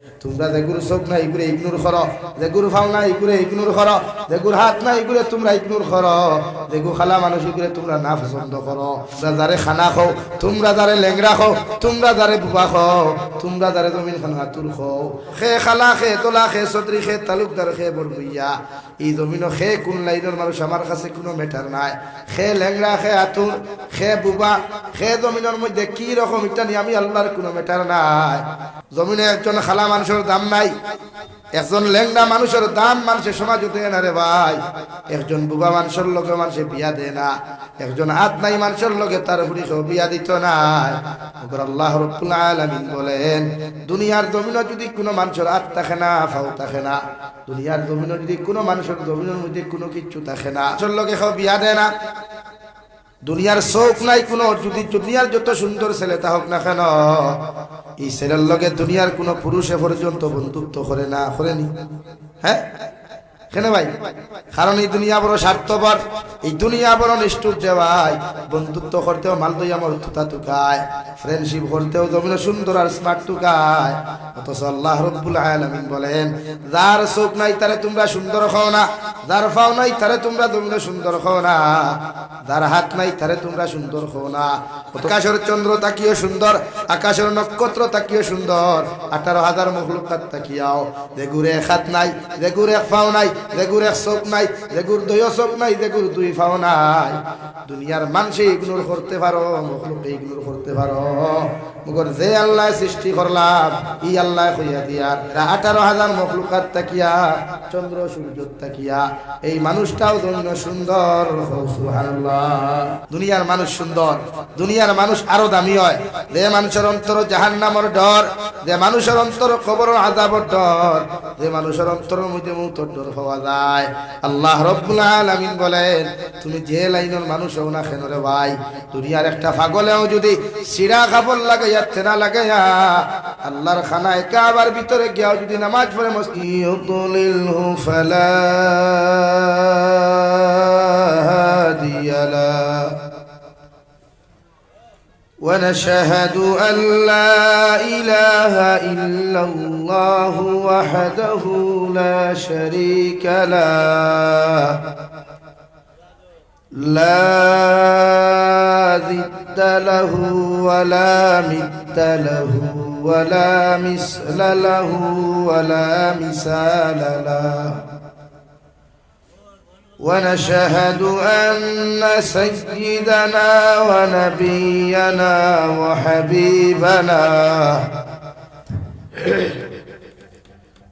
তোমরা যেগুর চোখ নাই এগুলো ইগনোর করো, যেগুর ফাও নাই এগুলো ইগনোর করো, যেগুর হাত নাই এগুলো তোমরা ইগনোর করো, যেগু খালা মানুষ এগুলো তোমরা না পছন্দ করো। তোমরা যারে খানা খাও, তোমরা যারে লেংরা খাও, তোমরা যারে বুবা খাও, তোমরা যারে জমিন খান হাতুর খাও, খে খালা খে তোলা খে চৌধুরী খে তালুকদার খে বরবইয়া, এই জমিনও খে কোন লাইনের মানুষ আমার কাছে কোনো ম্যাটার নাই। খে লেংরা খে হাতুর খে বুবা খে জমিনের মধ্যে কি রকম এটা নিয়ে আমি আল্লাহর কোনো ম্যাটার নাই। জমিনে একজন খালা মানুষের দাম নাই, একজন লেংড়া মানুষের দাম মানুষের সমাজ দেয় না রে ভাই। একজন বুবা মানুষের লোকে মানুষে বিয়া দেয় না, একজন হাত নাই মানুষের লোকে তার উপরে বিয়া দিত নাই। আল্লাহ রাব্বুল আলামিন বলেন, দুনিয়ার জমিনে যদি কোনো মানুষের হাত থাকে না, ফাও থাকে না, দুনিয়ার জমিনে যদি কোনো মানুষের জমিনের মধ্যে কোনো কিচ্ছু থাকে না, মানুষের লোকে কেউ বিয়া দেয় না। দুনিয়ার চোখ নাই কোনো, যদি দুনিয়ার যত সুন্দর ছেলে তা হোক না কেন, এই ছেলের লগে দুনিয়ার কোনো পুরুষে পর্যন্ত বন্ধুত্ব করে না, করেনি। হ্যাঁ কেন ভাই? কারণ এই দুনিয়া বড় স্বার্থপর, এই দুনিয়া বড় নিষ্ঠুর যে ভাই। বন্ধুত্ব করতেও মাল দইয়া মর তুতা তুকায়, ফ্রেন্ডশিপ করতেও জমিন সুন্দর আর স্মার্ট তুকায়। অথচ আল্লাহ রাব্বুল আলামিন বলেন, যার চোখ নাই তারে তোমরা সুন্দর খাও না, যার পাও নাই তারে তোমরা জমিন সুন্দর খাও না, যার হাত নাই তারে তোমরা সুন্দর খাও না। আকাশের চন্দ্র তাকিও সুন্দর, আকাশের নক্ষত্র তাকিও সুন্দর, 18,000 মখলুকাত তাকিয়াও, যেগুর এক হাত নাই, যেগুর এক পাও নাই, যেগুর এক চোখ নাই, যেগুর দুই চোখ নাই, যেগুর দুই পাও নাই, দুনিয়ার মানুষে ইগনোর করতে পারো, মখলুকে ইগনোর করতে পারো, মগর যে আল্লাহ সৃষ্টি করলাম ই আল্লাহ কইয়া দিয়ার 18,000 মখলুকাত তাকিয়া, চন্দ্র সূর্য তাকিয়া এই মানুষটাও জন্য সুন্দর। সুবহানাল্লাহ। দুনিয়ার মানুষ সুন্দর, দুনিয়ার মানুষ আরো দামি হয়। যে মানুষের অন্তর জাহান্নামের ডর, যে মানুষের অন্তর কবরের আযাবের ডর, যে মানুষের অন্তরের মধ্যে মউতের ডর পাওয়া যায়। আল্লাহ রাব্বুল আলামিন বলেন, তুমি যে লাইনের মানুষ হও না কেন রে ভাই, দুনিয়ার একটা পাগলেও যদি সিরা কাপড় লাগাইয়া তেনা লাগাইয়া আল্লাহর খানায় কাবার ভিতরে গিয়াও যদি নামাজ পড়ে মসজিদুলিলহু ফালা হাদিয়ালা ونشهد أن لا إله إلا الله وحده لا شريك له لا ضد له ولا مثل له ولا مثل له ولا مثال له ونشهد أن سيدنا ونبينا وحبيبنا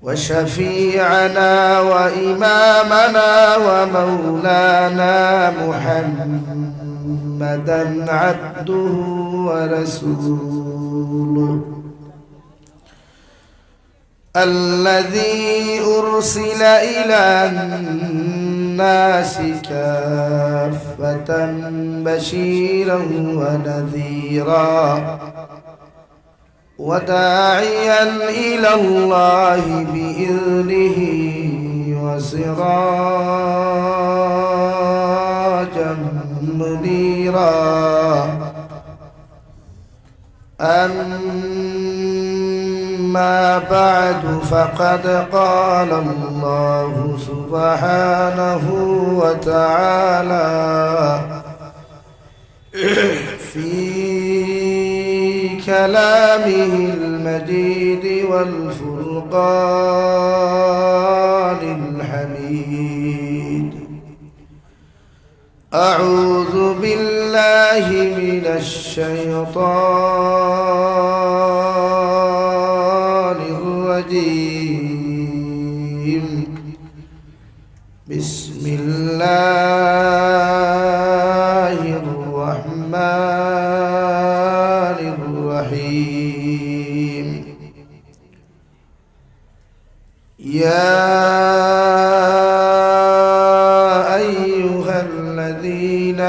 وشفيعنا وإمامنا ومولانا محمدا عبده ورسوله الذي أرسل إلى الناس كافة بشيرا ونذيرا وداعيا إلى الله بإذنه وسراجا منيرا أما بعد فقد قال الله سبحانه وتعالى في كلامه المجيد والفرقان الحميد أعوذ بالله من الشيطان الرجيم بسم الله الرحمن الرحيم يا أيها الذين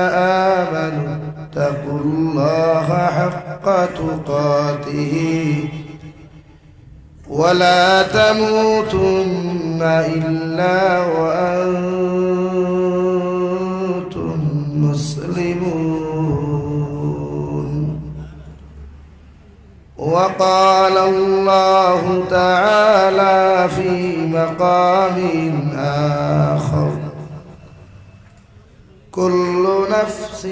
آمنوا اتقوا الله حق تقاته ولا تموتن إلا وأنتم مسلمون وقال الله تعالى في مقام آخر كل نفس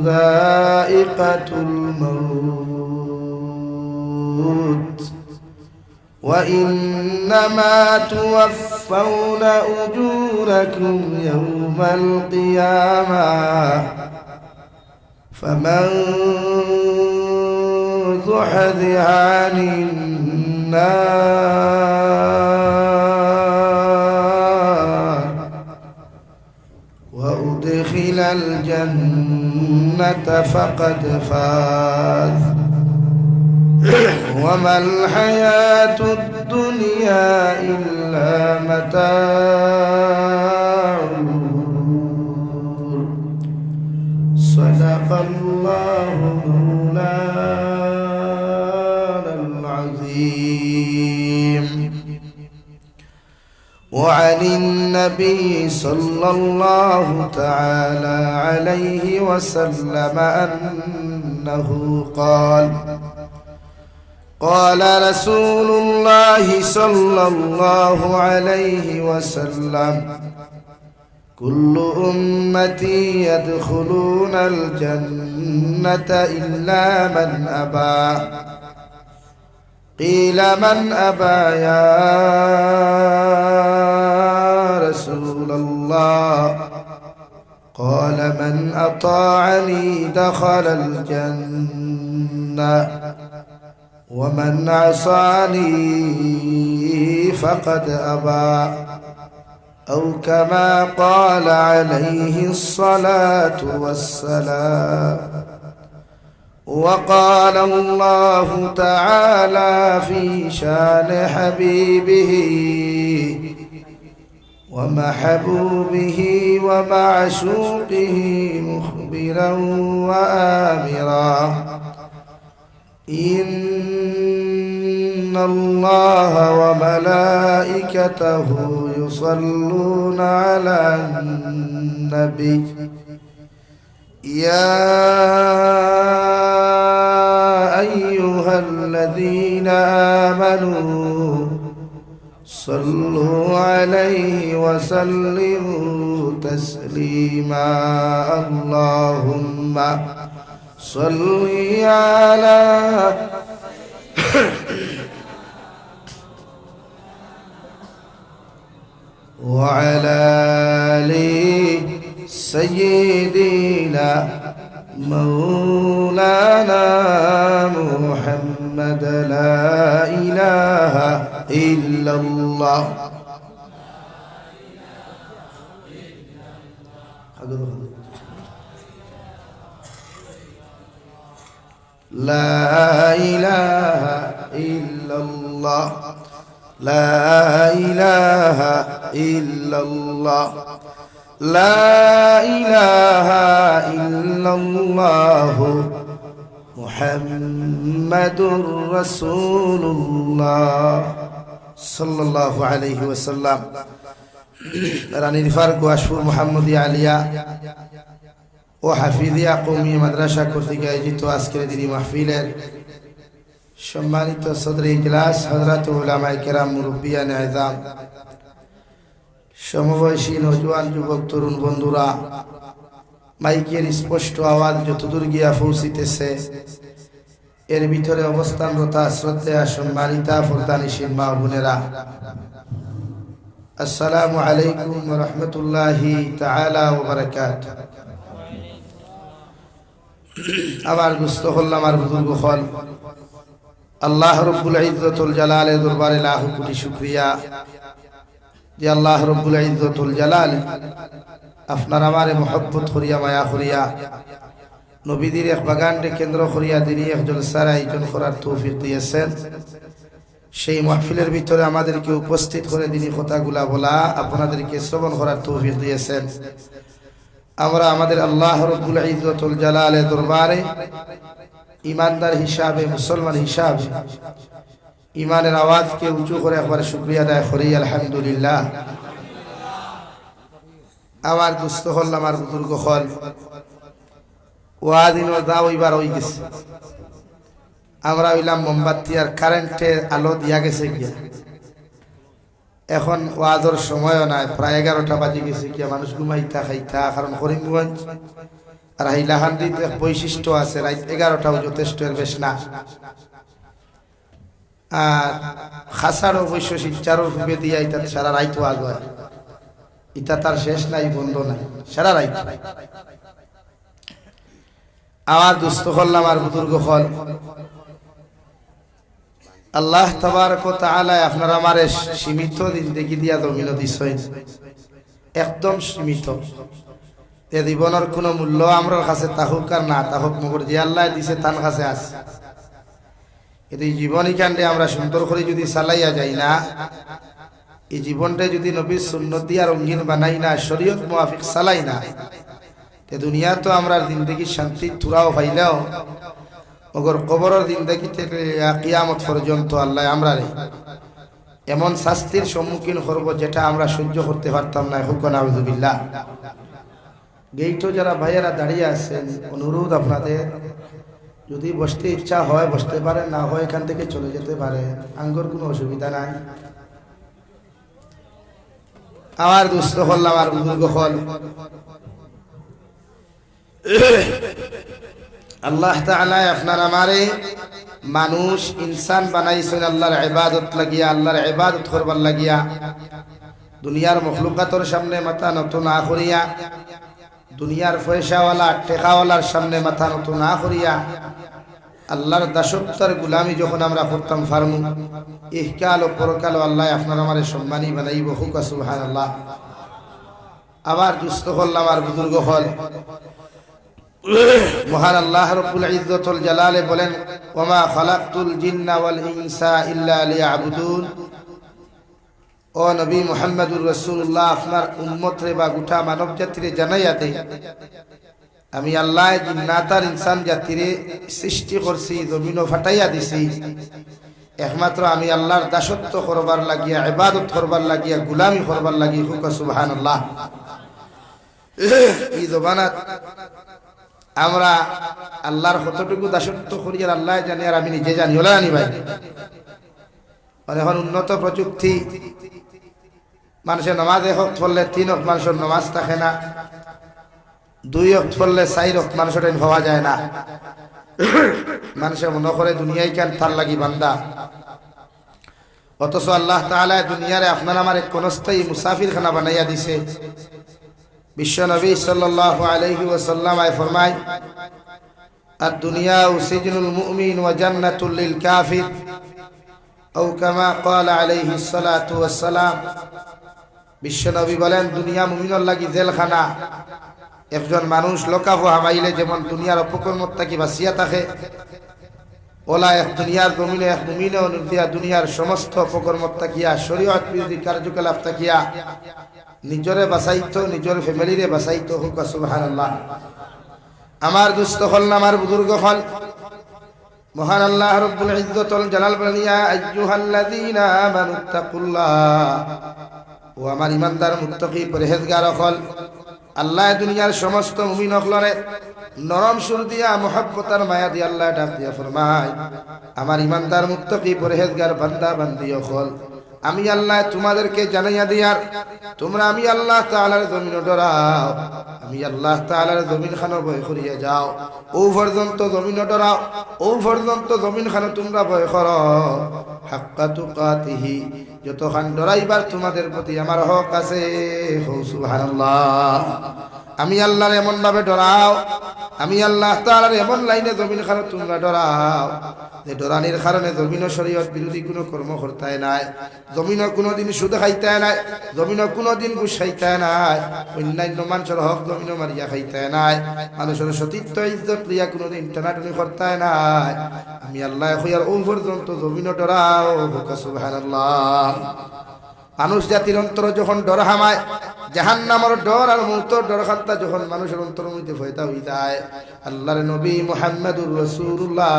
ذائقة الموت وإنما توفون أجوركم يوم القيامة فمن زحزح عن النار وأدخل الجنة فقد فاز وما الحياة الدنيا إلا متاع الغرور صدق الله مولانا العظيم. وعن النبي صلى الله تعالى عليه وسلم أنه قال قال رسول الله صلى الله عليه وسلم كل أمتي يدخلون الجنة إلا من أبى قيل من أبى يا رسول الله قال من أطاعني دخل الجنة ومن عصاني فقد أبى أو كما قال عليه الصلاة والسلام. وقال الله تعالى في شان حبيبه ومحبوبه ومعشوقه مخبرا وآمرا إن الله وملائكته يصلون على النبي يا أيها الذين آمنوا صلوا عليه وسلموا تسليما اللهم صل على وعلى آل سيدنا مولانا محمد لا إله إلا الله. لا إله إلا الله لا إله إلا الله لا إله إلا الله محمد رسول الله صلى الله عليه وسلم. রানীর ফারুক ওয়াশফুর মোহাম্মদী আলিয়া ও হাফিজিয়া কওমি মাদ্রাসা কর্তৃক আয়োজিত আজকের দিনী মাহফিলের সম্মানিত সদরে ইজলাস হযরত উলামায়ে কেরাম মুরব্বিয়ান আযম সমবয়সী নওজোয়ান যুবক তরুণ বন্ধুরা মাইকের স্পষ্ট আওয়াজ যতদূর গিয়া পৌঁছিতেছে এর ভিতরে অবস্থানরত শ্রদ্ধেয় সম্মানিতা পর্দানিশীন মা বোনেরা আসসালামু আলাইকুম ওয়া রাহমাতুল্লাহি তাআলা ওয়া বারাকাতুহু। আমার গুস্ত হল আমার বুজুর্গ হল আল্লাহ রব্বুল ইজ্জতুল জালালের দরবারে লাখো কোটি শুকরিয়া যে আল্লাহ রব্বুল ইজ্জতুল জালাল আপনার আমারে মহব্বত করিয়া মায়া করিয়া নবীদের এক বাগানকে কেন্দ্র করিয়া দিনী এক জলসার আয়োজন করার তৌফিক দিয়েছেন। সেই মাহফিলের ভিতরে আমাদেরকে উপস্থিত করে দিনী কথাগুলা বলা আপনাদেরকে শ্রবণ করার তৌফিক দিয়েছেন। আমরা আমাদের আল্লাহ রব্বুল ইজ্জতুল জালালের দরবারে ইমানদার হিসাবে মুসলমান হিসাবে ইমানের আওয়াজকে উঁচু করে একবার শুকরিয়া আদায় করি আলহামদুলিল্লাহ। আমার দুস্থ হল আমার বুজুর্গ হল ওয়াদিন ও দাও এবার হয়ে গেছে আমরা হইলাম মোমবাতি আর কারেন্টের আলো দিয়া গেছে গিয়া। এখন ওয়াজের সময়ও নাই, প্রায় 11টা বাজে গেছে গিয়া। মানুষ ঘুমাইতা খাইতা, কারণ করিমগঞ্জ আর হাইলাহান্দিতে বৈশিষ্ট্য আছে রাত 11টাও যথেষ্ট, এর বেশ না। আর খাসার অবশ্য শিলচারও ডুবে দিয়া ইটা সারা রাইত ওয়াজ হয়, ইটা তার শেষ নাই, বন্ধ নাই, সারা রাইত। আমার দুস্থ করলাম আর বুজুর্গ হল, আল্লাহ তাবারক ওয়া তাআলা আপনারা আমারে সীমিত জিন্দেগি দিয়া জমিন দিছেন, একদম সীমিত। এ জীবনের কোনো মূল্য আমার কাছে তাহুক আর না তাহুক, মগর যে আল্লাহ দিছে তার কাছে আছে। কিন্তু এই জীবনই কাণ্ডে আমরা সুন্দর করে যদি চালাইয়া যাই না, এই জীবনটা যদি নবীর সুন্নত দিয়া রঙিন বানাই না, শরীয়ত মুআফিক চালাই না, তে দুনিয়া তো আমরা জিন্দেগি শান্তি থুরাও পাইলেও মগর কবরের জিন্দেগি থেকে কিয়ামত পর্যন্ত আল্লাহ আমরা এমন শাস্তির সম্মুখীন করব যেটা আমরা সহ্য করতে পারতাম না। হুকুন আউযুবিল্লাহ। গেইটো যারা ভাইয়েরা দাঁড়িয়ে আছেন, অনুরোধ আপনাদের, যদি বসতে ইচ্ছা হয় বসতে পারে, না হয় এখান থেকে চলে যেতে পারে, আঙ্গর কোনো অসুবিধা নাই। আমার দুস্থ হল, আমার বুজুর্গ হল, আল্লাহ তাআলা আপনার আমারে মানুষ ইনসান বানাইছেন আল্লাহর ইবাদত লাগিয়া, আল্লাহর ইবাদত করবার লাগিয়া। দুনিয়ার মখলুকাতের সামনে মাথা নত না করিয়া, দুনিয়ার পয়সাওয়ালা টেকাওয়ালার সামনে মাথা নত না করিয়া, আল্লাহর দাসত্বের গোলামি যখন আমরা করতাম ফারমু, ইহকাল ও পরকাল আল্লাহ আপনার আমারে সম্মানী বানাইব। হুক সুবহানাল্লাহ। আবার দুস্থ হল, আমার বুজুর্গ হল, মহান আল্লাহ রাব্বুল ইজ্জতুল জালালে বলেন, ওয়া মা খালাকতুল জিন্না ওয়াল ইনসা ইল্লা লিয়াবুদুন। ও নবী মুহাম্মদুর রাসূলুল্লাহ, আপনার উম্মত রে বা গোটা মানব জাতিরে জানাইয়া দেই, আমি আল্লাহ জিন্নাত আর ইনসান জাতিরে সৃষ্টি করছি, জমিনও ফাটাইয়া দিছি একমাত্র আমি আল্লাহর দাসত্ব করবার লাগিয়া, ইবাদত করবার লাগিয়া, গোলামি করবার লাগিয়া। হুক সুবহানাল্লাহ। এই জবানাত আমরা আল্লাহর কতটুকু দাসত্ব করি আর আল্লাহ জানি, আর আমি নিজে জানি। হলো জানি ভাই, এখন উন্নত প্রযুক্তি, মানুষের নামাজ এক ওয়াক্ত পড়লে 3 ওয়াক্ত মানুষের নামাজ থাকে না, 2 ওয়াক্ত পড়লে 4 ওয়াক্ত মানুষের হওয়া যায় না। মানুষের মনে করে দুনিয়ায় কেন তার লাগি বান্দা, অথচ আল্লাহ তাআলা দুনিয়ারে আপনার আমার এক কোনস্থায়ী মুসাফিরখানা বানাইয়া দিছে। বিশ্ব নবী সাল্লাল্লাহু আলাইহি ওয়াসাল্লাম ফরমায়, আদ-দুনিয়া সিজনুল মুমিন ওয়া জান্নাতুল লিল কাফির, আও কামা ক্বালা আলাইহিস সালাতু ওয়াস সালাম। বিশ্ব নবী বলেন, দুনিয়া মুমিনের লাগি জেলখানা। একজন মানুষ লোকাফ হামাইলে যেমন দুনিয়ার অপকর্ম থাকি বাঁচিয়া থাকে, ওলা এক দুনিয়ার জমিনে এক মুমিনে অনুদিয়া দুনিয়ার সমস্ত অপকর্ম থাকিয়া, শরীয়ত বিরোধী কার্যকলাপ থাকিয়া নিজরে বাঁচাইতো, নিজের ফ্যামিলিরে বাঁচাইতো। হুক সুবহানাল্লাহ। আমার দুস্থ হল, আমার বুজুর্গ হল, মহান আল্লাহ রাব্বুল ইজ্জতুল জালাল বলেন, ইয়া আইয়ুহাল্লাযীনা আমানুত্তাকুল্লাহ, ও আমার ইমানদার মুত্তাকি পরহেজগার হল, আল্লাহ দুনিয়ার সমস্ত মুমিন হলরে নরম সুর দিয়া মুহাব্বতার মায়া দিয়া আল্লাহ ডাক দিয়া ফরমায়, আমার ইমানদার মুত্তাকি পরহেজগার বান্দা বান্দি হল, আমি আল্লাহ তোমাদেরকে জানাইয়া দিয়ার, তোমরা আমি আল্লাহ তাআলার জমিন ডরাও, আমি আল্লাহ তাআলার জমিন খানো ভয় করিয়া যাও। ও পর্যন্ত জমিন ডরাও, ও পর্যন্ত জমিন খানো তোমরা ভয় করো, হাক্কা তুকাতিহি, যতক্ষণ ডরাইবার তোমাদের প্রতি আমার হক আছে। সুবহানাল্লাহ। আমি আল্লাহর এমন ভাবে ডরাও, আমি আল্লাহ তাআলার এমন লাইনে জমিন খানো তোমরা ডরাও যে ডরানির কারণে জমিন শরীয়ত বিরোধী কোনো কর্ম করতে নাই, জমিন কোনোদিন সুদ খাইতে নাই, জমিন কোনোদিন ঘুষ খাইতে নাই, অন্যান্য মানুষের হক জমিন মারিয়া খাইতে নাই, মানুষের সতীত্ব ইজ্জত লিয়া কোনোদিন টানাটানি করতে নাই। আমি আল্লাহ হইয়ার ও পর্যন্ত জমিন ডরাও। সুবহানাল্লাহ। মানুষ জাতির অন্তর যখন ডর হামায়, জাহান্নামের ডর আর মৌতের ডর খান্তা যখন মানুষের অন্তর মধ্যে ভয়তা হয়ে যায়, আল্লাহর নবী মুহাম্মদুর রাসূলুল্লাহ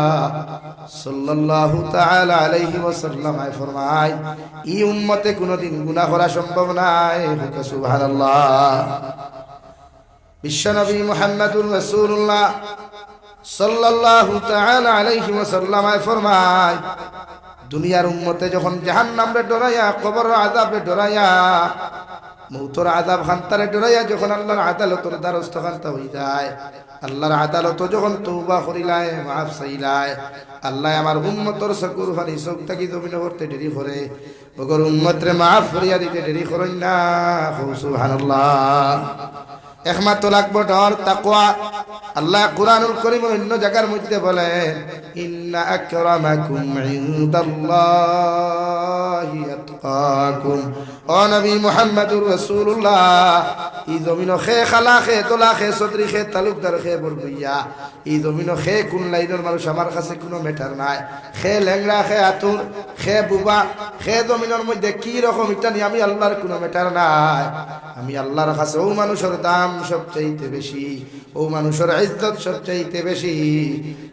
সাল্লাল্লাহু তাআলা আলাইহি ওয়াসাল্লাম ফরমায়, এই উম্মতে কোনোদিন গুনাহ করা সম্ভব নাই। সুবহানাল্লাহ। বিশ্ব নবী মুহাম্মদুর রাসূলুল্লাহ সাল্লাল্লাহু তাআলা আলাইহি ওয়াসাল্লাম ফরমায়, দুনিয়ার উম্মতে যখন জাহান্নামে ডরাইয়া, কবর আযাবে ডরাইয়া, মৌতর আযাব খান্তারে ডরাইয়া যখন আল্লাহর আদালতের দ্বারস্থ খান্তা হই যায়, আল্লাহর আদালত যখন তওবা করিলায়, মাফ চাইলায়, আল্লাহ আমার উম্মতর চকুর পানি চোখ থাকি জমিনে করতে দেরি করে, ওগর উম্মতরে মাফ করিয়া দিতে দেরি করেন না। সুবহানাল্লাহ। একমাত্র লাগবো ডর, তাকওয়া। আল্লাহ কুরআনুল কারীমের অন্য জায়গার মধ্যে বলেন, ইন্না আকরামাকুম ইনদাল্লাহি আতকাকুম। ও নবী মুহাম্মদুর রাসূলুল্লাহ, ই জমিনো খে খালা খে তোলা খে সদরি খে তালুকদার খে বরবইয়া, ই জমিনো খে কোন লাইনের মানুষ আমার কাছে কোনো ম্যাটার নাই। খে ল্যাংড়া, খে আতুর, খে বুবা, খে জমিনের মধ্যে কি রকম এটা নিয়ে আমি আল্লাহর কোনো ম্যাটার নাই। আমি আল্লাহর কাছে ও মানুষের দাম সবচাইতে বেশি, ও মানুষের ইজ্জত সবচাইতে বেশি,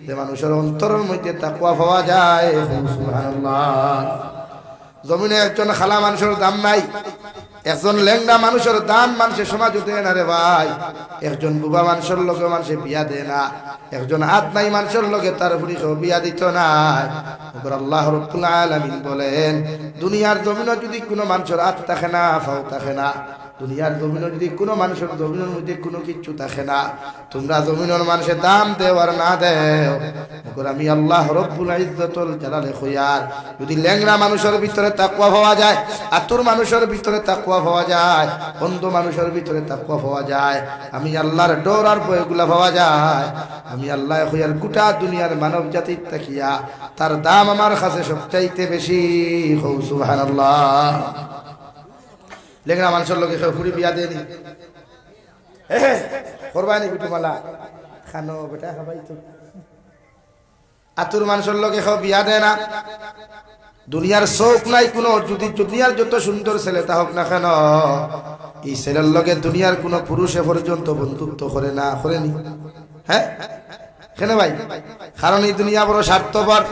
যে মানুষের অন্তরের মধ্যে তাকওয়া পাওয়া যায়। সুবহানাল্লাহ। জমিনে একজন খালা মানুষের দাম নাই, একজন ল্যাংড়া মানুষের দাম মানুষের সমাজ দেয় না রে ভাই। একজন বুবা মানুষের লোকে মানুষে বিয়া দেয় না, একজন হাত নাই মানুষের লোকে তার উপরে বিয়া দিত না। আল্লাহ রাব্বুল আলামিন বলেন, দুনিয়ার জমিনে যদি কোনো মানুষের হাত থাকে না, ফাও থাকে না, দুনিয়ার জমিনে যদি কোনো মানুষের জমিনের মধ্যে কোনো কিচ্ছু থাকে না, তোমরা জমিনের মানুষের দাম দেও আর না দেও, আমি আল্লাহ রব্বুল ইজ্জতুল জালালে খুয়ার, যদি ল্যাংড়া মানুষের ভিতরে তাকওয়া পাওয়া যায়, আতুর মানুষের ভিতরে তাকওয়া পাওয়া যায়, অন্ধ মানুষের ভিতরে তাকওয়া পাওয়া যায়, আমি আল্লাহর ডর আর ভয়গুলা পাওয়া যায়, আমি আল্লাহ খুয়ার গোটা দুনিয়ার মানব জাতির তাকিয়া তার দাম আমার কাছে সবচাইতে বেশি। সুবহানাল্লাহ। লেংরা মানুষের লোকে ফুরি বিয়া দেয়নি, করবানি বিটুমালা খানো বেটা খাবাই তো। আতুর মানুষের লোকে বিয়া দেয় না, দুনিয়ার শোক নাই কোনো, যদি দুনিয়ার যত সুন্দর ছেলে তা হোক না কেন, এই ছেলের লোকে দুনিয়ার কোনো পুরুষে পর্যন্ত বন্ধুত্ব করে না, করেনি। হ্যাঁ কেন ভাই? কারণ এই দুনিয়া বড় স্বার্থপর,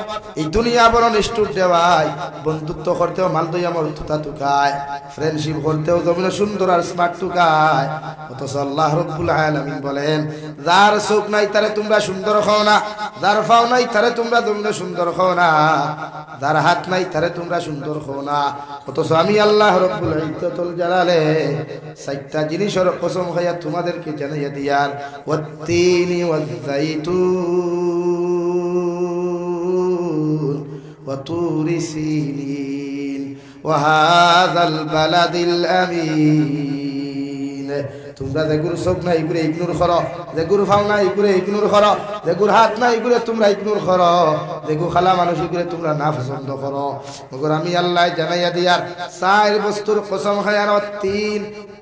এই দুনিয়া বড় নিষ্ঠুর দেওয়াই। বন্ধুত্ব করতেও মালদই আমার তুতা টুকায়, ফ্রেন্ডশিপ করতেও জমিনে সুন্দর আর স্মার্ট টুকায়। অথচ আল্লাহ রাব্বুল আলামিন বলেন, যার চোখ নাই তারে তোমরা সুন্দর হও না, যার পাও নাই তারে তোমরা জমিনে সুন্দর হও না, যার হাত নাই তারে তোমরা সুন্দর হও না। অথচ আমি আল্লাহ রাব্বুল ইজ্জতুল জালালে চারটা জিনিসের কসম খাইয়া তোমাদেরকে জানাইয়া দিয়ার, ওয়াত্তিনি ওয়াজ্জাইতুন وطور سينين وهذا البلد الأمين। তোমরা যেগুর চোখ নাই এগুলো ইগনোর করো, যেগুর ফাও নাই এগুলো ইগনোর করো, যেগুর হাত নাই এগুলো তোমরা ইগনোর করো, যেগু খালা মানুষ এগুলো তোমরা না পছন্দ করো। মগর আমি আল্লাহ জানাইয়া দিয়ার চার বস্তুর কসম খাইয়ার,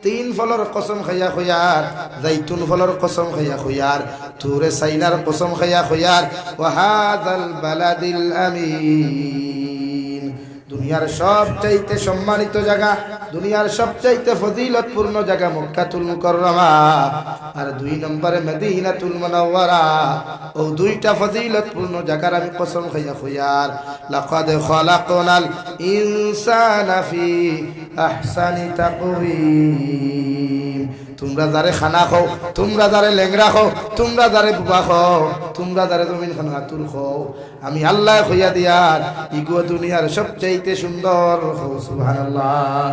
তিন ফলর কসম খাইয়া খুয়ার, জাইতুন ফলর কসম খাইয়া খুয়ার, তুরে সাইনার কসম খাইয়া খুয়ার, ওয়াহাদাল বালাদিল আমিন। দুনিয়ার সবচাইতে সম্মানিত জায়গা, দুনিয়ার সবচাইতে ফজিলতপূর্ণ জায়গা মক্কাতুল মুকাররমা, আর 2 নম্বরে মদিনাতুল মুনাওয়ারা। ও দুইটা ফজিলতপূর্ণ জায়গার আমি কসম খাইয়া খুয়ার, লাকাদ খালাকনাল ইনসানা ফি আহসানি তাকওয়িম। তোমরা যারে খানা খাও, তোমরা যারে লেংরা খাও, তোমরা যারে বুবা খাও, তোমরা যারে জমিন খান হাতুর খাও, আমি আল্লাহ কইয়া দিয়ার ইগো দুনিয়ার সবচাইতে সুন্দর। সুবহানাল্লাহ।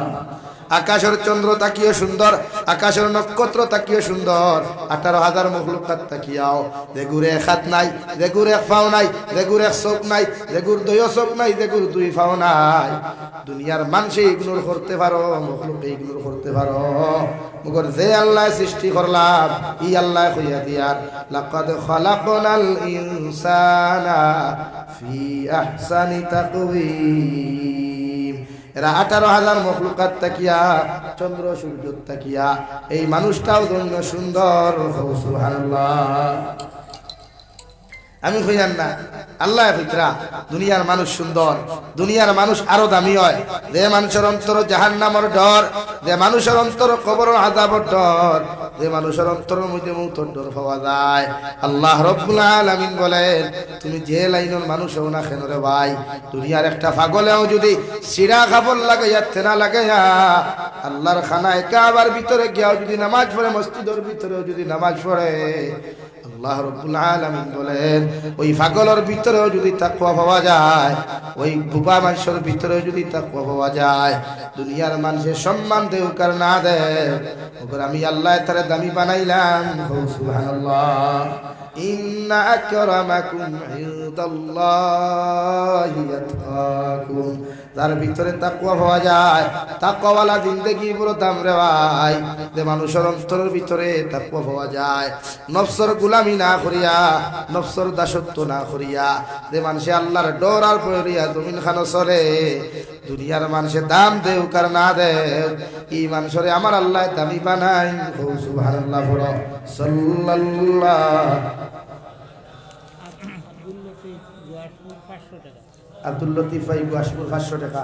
আকাশের চন্দ্র তাকিও সুন্দর, আকাশের নক্ষত্র তাকিও সুন্দর, 18,000 মখলুকাত তাকিয়াও, যেগুর এক হাত নাই, যেগুর এক পাও নাই, যেগুর এক চোখ নাই, যেগুর 2 চোখ নাই, যেগুর 2 পাও নাই, দুনিয়ার মানুষে ইগনোর করতে পারো, মখলুকে ইগনোর করতে পারো, মগর যে আল্লাহ সৃষ্টি করলাম ই আল্লাহ কইয়া দিয়ার, লাকাদ খালাকনাল ইনসানা ফি আহসানি তাকওয়িম। এরা 18,000 মখলুকাত তাকিয়া, চন্দ্র সূর্য তাকিয়া, এই মানুষটাও জন্য সুন্দর। সুবহানাল্লাহ। আমি কইয়ান না, আল্লাহ কইতরা দুনিয়ার মানুষ সুন্দর, দুনিয়ার মানুষ আরো দামি হয়। যে মানুষের অন্তর জাহান্নামের ডর, যে মানুষের অন্তর কবরের আযাবের ডর, যে মানুষের অন্তরের মধ্যে মৌতের ডর পাওয়া যায়, আল্লাহ রাব্বুল আলামিন বলেন, তুমি যে লাইনের মানুষ হও না কেন রে ভাই, দুনিয়ার একটা পাগলেও যদি সিরা খাবল লাগাইয়া তেনা লাগাইয়া আল্লাহর খানায় কাবার ভিতরে গিয়াও যদি নামাজ পড়ে, মসজিদের ভিতরেও যদি নামাজ পড়ে, আল্লাহ রাব্বুল আলামিন বলেন ওই পাগলের ভিতরেও যদি তাকওয়া পাওয়া যায়, ওই বুবা মানুষের ভিতরেও যদি তাকওয়া পাওয়া যায়, দুনিয়ার মানুষের সম্মান দেও কার না দেও, ওপর আমি আল্লাহ তারে দামি বানাইলাম। সুবহানাল্লাহ। ইন্না আকরামাকুম ইনদাল্লাহি আতকাকুম। তার ভিতরে তাকওয়া পাওয়া যায়, তাকওয়াওয়ালা জিন্দেগি বড় দাম রে ভাই। যে মানুষের অন্তরের ভিতরে তাকওয়া পাওয়া যায়, নফসের গোলামি না করিয়া, নফসের দাসত্ব না করিয়া, যে মানুষে আল্লাহর ডর আর পড়িয়া জমিন খানো চলে, দুনিয়ার মানুষে দাম দেও কার না দেও, এই মানুষরে আমার আল্লাহ দামি বানাই। সুবহানাল্লাহ পড়ো। সাল্লাল্লাহু আব্দুল লতিফ ভাই গুয়াশপুর 500 টাকা,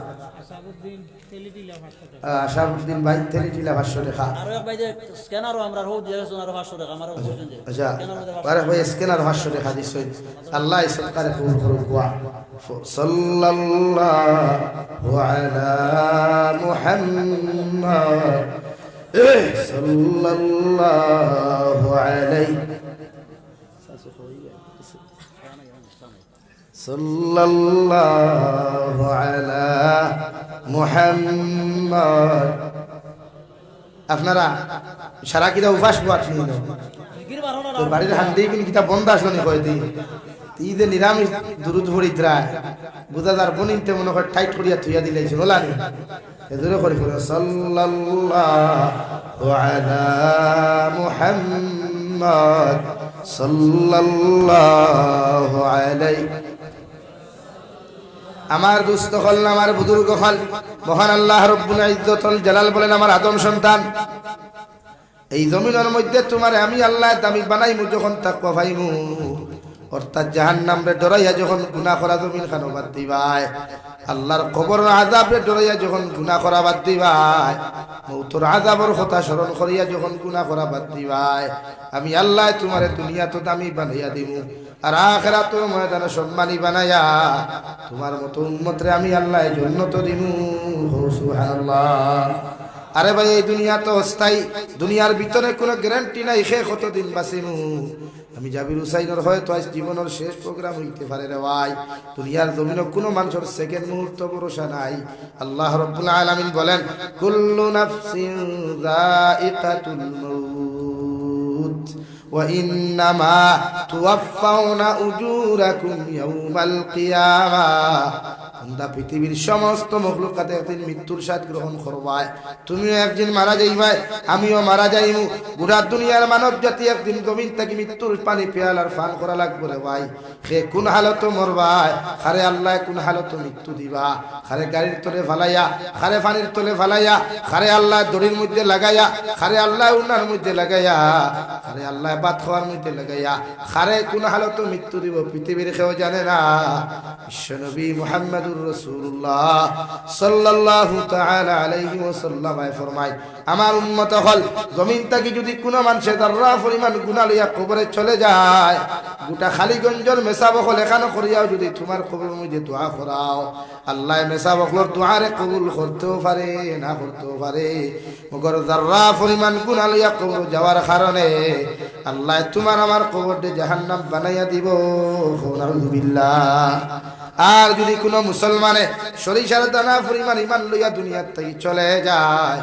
আশাবুদ্দিন ভাই তেলিটিলা 500 টাকা। আরো এক ভাই যে স্ক্যানারও আমরা রো দিয়ে গেছেন আর 500 টাকা আমারও বলছেন যে আচ্ছা আরে ভাই স্ক্যানার 500 টাকা দিছই, আল্লাহ সরকারে কবুল করুক। ওয়া সাল্লাল্লাহু আলা মুহাম্মদ সাল্লাল্লাহু আলাইহি সাল্লাল্লাহু আলা মুহাম্মদ। আপনারা সারা কিরা উপাস বাট নিল তো বাড়ির হান্দি কিন কিতা বন্ধ আসলো নি কয় দিন ঈদে নিরামিষ দুরুদ পড়ি দ্রায় বুঝাদার বনিতে মনে হয় টাইট করিয়া থুইয়া দিলাইছে ওলানি এদরে করে করে সাল্লাল্লাহু আলা মুহাম্মদ সাল্লাল্লাহু আলাইহি। আমার দুস্থ হল, আমার বুজুর্গ হল, মহান আল্লাহ রব্বুল ইজ্জতুল জালাল বলেন আমার আদম সন্তান, এই জমিনের মধ্যে তোমারে আমি আল্লাহ দামি বানাইমু যখন তাকওয়া পাইমু, অর্থাৎ জাহান্নাম রে ডরাইয়া যখন গুনাহ করা জমিন খানো বাদ দিবাই, আল্লাহর কবর আযাব রে ডরাইয়া যখন গুনাহ করা বাদ দিবাই, মউতের আযাবের কথা স্মরণ করিয়া যখন গুনাহ করা বাদ দিবাই, আমি আল্লাহ তোমারে দুনিয়া তো দামি বানাইয়া দিমু, আর আখিরাতের ময়দানে সম্মানী বানায়া তোমার মতো উম্মতরে আমি আল্লাহ জান্নাত দিমু। সুবহানাল্লাহ। আরে ভাই এই দুনিয়া তো অস্থায়ী, দুনিয়ার ভিতরে কোনো গ্যারান্টি নাই সে কতদিন বাঁচিমু। আমি জাবির হুসাইনের হয়তো আজ জীবনের শেষ প্রোগ্রাম হইতে পারে রে ভাই, দুনিয়ার জমিনে কোনো মানুষের সেকেন্ড মুহূর্ত ভরসা নাই। আল্লাহ রাব্বুল আলামিন বলেন কুল্লু নাফসিন যায়িকাতুল মাউত ওয়া ইন্নামা তুওয়াফাউনা উজুরাকুম ইয়াউমাল কিয়ামাহ। তোমরা পৃথিবীর সমস্ত মখলুকাতে একদিন মৃত্যুর স্বাদ গ্রহণ করবাই, তুমিও একদিন মারা যাইবাই, আমিও মারা যাইমু, গোটা দুনিয়ার মানব জাতি একদিন জমিন থেকে মৃত্যুর পানি পেয়ালার পান করা লাগবে রে ভাই। সে কোন হালত মরবাই, খারে আল্লাহ কোন হালত মৃত্যু দিবা, খারে গাড়ির তলে ফালাইয়া, খারে পানির তলে ফালাইয়া, খারে আল্লাহ দড়ির মধ্যে লাগাইয়া, খারে আল্লাহ উনার মধ্যে লাগাইয়া, খারে আল্লাহ ভাত খাওয়ার মধ্যে লাগাইয়া, খারে কোন হালত মৃত্যু দিব পৃথিবীর কেউ জানে না। বিশ্বনবী মুহাম্মদুর রাসূলুল্লাহ সাল্লাল্লাহু তাআলা আলাইহি ওয়াসাল্লাম ফরমায় আমার উম্মত হল জমিন থেকে যদি কোনো মানুষের যারা পরিমাণ গুনাহ লইয়া কবরে চলে যায়, গোটা খালিগঞ্জের মেসাবকল এখানে করিয়াও যদি তোমার কবরের মধ্যে দোয়া করাও, আল্লাহ মেসাবকলর দোয়ারে কবুল করতেও পারে না করতেও পারে, মগর যারা পরিমাণ গুনাহ লইয়া কবর যাওয়ার কারণে আল্লাহ তোমার আমার কবরকে জাহান্নাম বানাইয়া দিব। নাউযুবিল্লাহ। আর যদি কোনো মুসলমানে সরিষার দানা পরিমাণ ইমান লইয়া দুনিয়ার থেকে চলে যায়,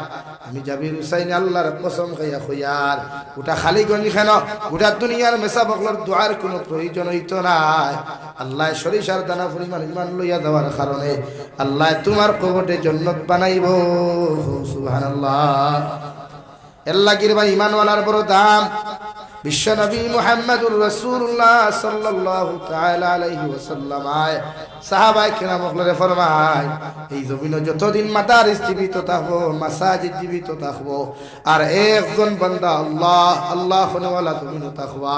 আমি জাবির হুসাইন আল্লাহর কসম খাইয়া কইয়ার গোটা খালিগঞ্জ কেন গোটা দুনিয়ার মেসাবকলর দোয়ার কোনো প্রয়োজন হইতো নাই। আল্লাহ সরিষার দানা পরিমাণ ইমান লইয়া দেওয়ার কারণে আল্লাহ তোমার কবরে জান্নাত বানাইব। সুবহানাল্লাহ। এর লাগির ভাই ইমানওয়ালার বড় দাম। বিশ্বনবী মুহাম্মদুর রাসূলুল্লাহ সাল্লাল্লাহু তাআলা আলাইহি ওয়াসাল্লাম সাহাবায়ে কেরামকে ফরমায় এই জমিনে যতদিন মাদারিস জীবিত থাকবো, মাসাজিদ জীবিত থাকবো, আর একজন বান্দা আল্লাহ আল্লাহ হনওয়ালা জমিনে থাকবা,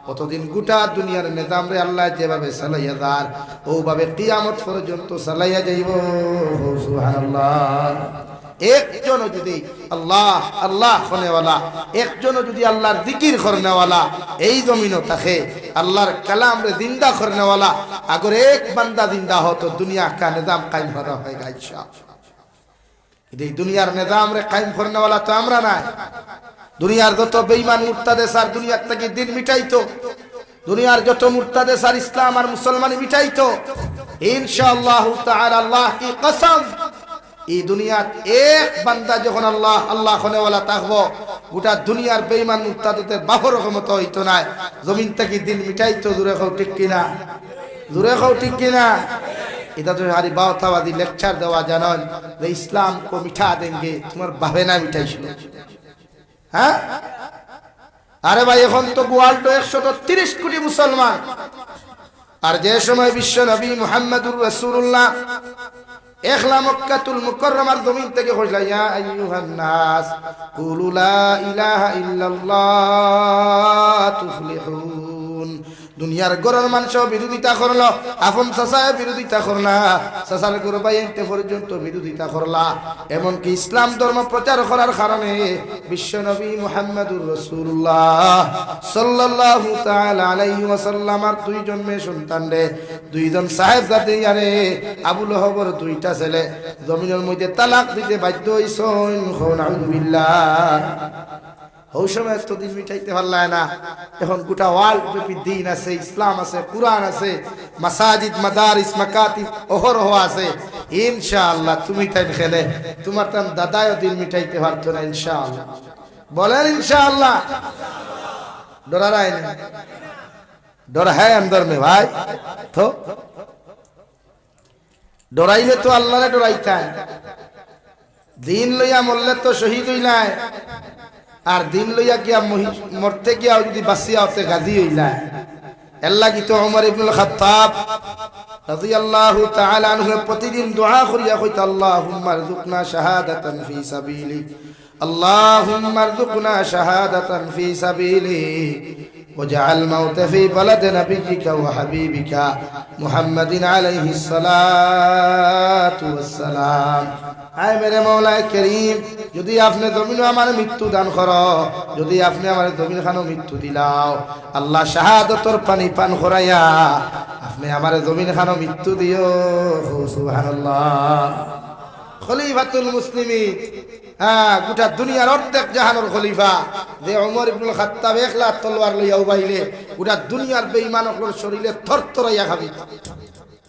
কতদিন গোটা দুনিয়ার নিজাম রে আল্লাহ যেভাবে চালাইয়া যার ওভাবে কিয়ামত পর্যন্ত চালাইয়া যাইব। সুবহানাল্লাহ। একজন যদি আল্লাহ আল্লাহ করেওয়ালা, একজন যদি আল্লাহর জিকির করেওয়ালা এই জমিনও থাকে, আল্লাহর কালাম রে জিন্দা করেওয়ালা, अगर एक बंदा जिंदा हो तो दुनिया का निजाम कायम होगा इंशाअल्लाह। এই দুনিয়ার নিজাম রে কায়েম করনে वाला তো আমরা নাই। দুনিয়ার যত বেঈমান মুরতাদে সার দুনিয়া থেকে দিন মিটাইতো, দুনিয়ার যত মুরতাদে সার ইসলাম আর মুসলমানি মিটাইতো ইনশাআল্লাহ তাআলা আল্লাহ কি কসম এই দুনিয়ার এক বান্দা যখন আল্লাহ আল্লাহ খনেওয়ালা থাকবো গোটা দুনিয়ার বেঈমান মুরতাদদের বাহর ক্ষমতা হইতো না জমিন থেকে দিন মিটাইতো দূরে খাও ঠিক কিনা জোরে খাও ঠিক কিনা এটা তো হারি বাওতাবাদী লেকচার দেওয়া জানেন যে ইসলাম কো মিঠা দেंगे তোমার বাবে না মিটাইছিল হ্যাঁ আরে ভাই এখন তো ওয়ার্ল্ড 130 কোটি মুসলমান আর যে সময় বিশ্ব নবী মুহাম্মদুর রাসূলুল্লাহ একলা মক্কাতুল মুকাররমার জমিন থেকে কইলা ইয়া আইয়ুহান নাস কুলু লা ইলাহা ইল্লাল্লাহ তুফলিহুন দুনিয়ার গরর মানুষ বিরোধিতা করলো আপন চাচায় বিরোধিতা করলা চাচার গরু ভাই এতে পর্যন্ত বিরোধিতা করলা এমনকি ইসলাম ধর্ম প্রচার করার কারণে বিশ্ব নবী মুহাম্মদুর রাসূলুল্লাহ সাল্লাল্লাহু তাআলা আলাইহি ওয়াসাল্লামের দুইজন মেয়ে সন্তান রে দুইজন সাহেবজাদে আরে আবু লহবর দুইটা ছেলে জমিনের মধ্যে তালাক দিতে বাধ্য হইছেন নাউযুবিল্লাহ ওই সময় তো দিন মিটাইতে পারলায় না এখন গোটা ওয়ার্ল্ড ব্যাপী দিন আছে ইসলাম আছে কুরআন আছে মাসাজিদ মাদারিস মাকাতিব অহরহ আছে ইনশাআল্লাহ তুমি তাই খেলে তোমার তান দাদাও দিন মিটাইতে পারতো না ইনশাআল্লাহ বলেন ইনশাআল্লাহ डरा रहा है नहीं डर है अंदर में भाई तो डराइले तो अल्लाह ने डराइता है दिन लइया मरले तो शहीद হইলাই আর দিন লইয়া কি মরতে গিয়া যদি বাঁচিয়া হতে গাজী হইলাই আল্লাহ কি তো ওমর ইবনুল খাত্তাব রাদিয়াল্লাহু তাআলা আনহু প্রতিদিন দোয়া করিয়া কইতা আল্লাহুম্মা রযুকনা শাহাদাতান ফি সাবিলি اللهم ارزقنا شهادة في سبيله وجعل موت في بلد نبيك وحبيبك محمد عليه الصلاة والسلام আয় মেরে মৌলা করিম যদি আপনি জমিন আমার মৃত্যু দান করো যদি আপনি আমার জমিন খানো মৃত্যু দিলাও আল্লাহ শাহাদাতর পানি পান করাইয়া আপনি আমার জমিন খানো মৃত্যু দিও সুবহানাল্লাহ খলিফাতুল মুসলিমিন হ্যাঁ গোটা দুনিয়ার অর্ধেক জাহানের খলিফা যে ওমর ইবনুল খাত্তাব একলা তলোয়ার লইয়া উবাইলে গোটা দুনিয়ার বেঈমানগুলোর শরীরে থরথরাইয়া খাবি